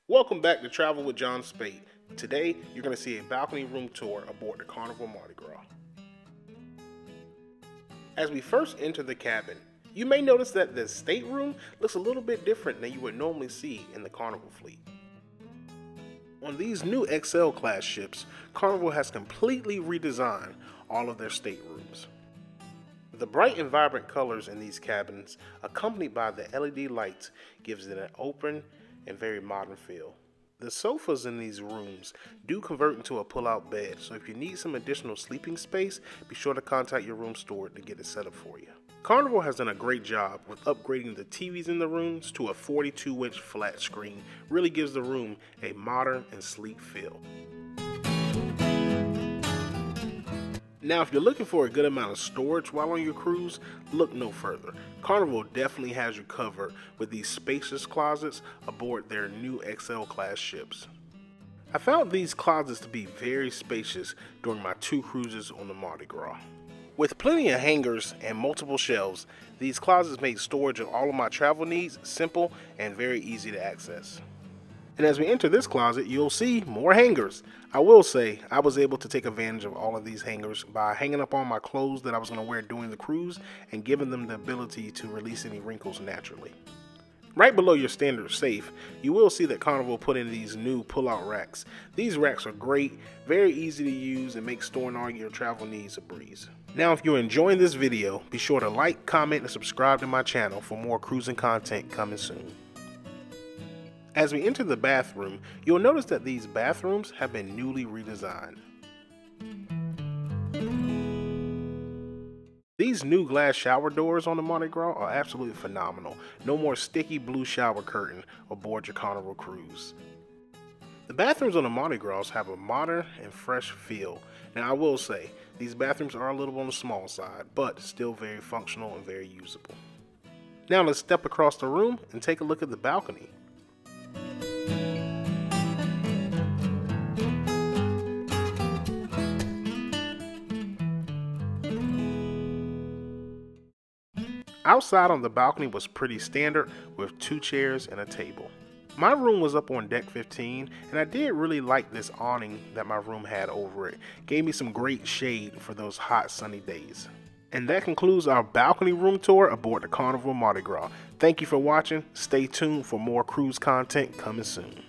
Welcome back to Travel with John Spade. Today, you're going to see a balcony room tour aboard the Carnival Mardi Gras. As we first enter the cabin, you may notice that the stateroom looks a little bit different than you would normally see in the Carnival fleet. On these new XL class ships, Carnival has completely redesigned all of their staterooms. The bright and vibrant colors in these cabins, accompanied by the LED lights, gives it an open and very modern feel. The sofas in these rooms do convert into a pull-out bed, so if you need some additional sleeping space, be sure to contact your room steward to get it set up for you. Carnival has done a great job with upgrading the TVs in the rooms to a 42-inch flat screen. Really gives the room a modern and sleek feel. Now, if you're looking for a good amount of storage while on your cruise, look no further. Carnival definitely has you covered with these spacious closets aboard their new XL class ships. I found these closets to be very spacious during my 2 cruises on the Mardi Gras. With plenty of hangers and multiple shelves, these closets made storage of all of my travel needs simple and very easy to access. And as we enter this closet, you'll see more hangers. I will say I was able to take advantage of all of these hangers by hanging up on my clothes that I was going to wear during the cruise and giving them the ability to release any wrinkles naturally. Right below your standard safe, you will see that Carnival put in these new pull-out racks. These racks are great, very easy to use, and make storing all your travel needs a breeze. Now, if you're enjoying this video, be sure to like, comment, and subscribe to my channel for more cruising content coming soon. As we enter the bathroom, you'll notice that these bathrooms have been newly redesigned. These new glass shower doors on the Mardi Gras are absolutely phenomenal. No more sticky blue shower curtain aboard your Carnival cruise. The bathrooms on the Mardi Gras have a modern and fresh feel. Now, I will say, these bathrooms are a little on the small side, but still very functional and very usable. Now let's step across the room and take a look at the balcony. Outside on the balcony was pretty standard with 2 chairs and a table. My room was up on deck 15 and I did really like this awning that my room had over it. Gave me some great shade for those hot sunny days. And that concludes our balcony room tour aboard the Carnival Mardi Gras. Thank you for watching. Stay tuned for more cruise content coming soon.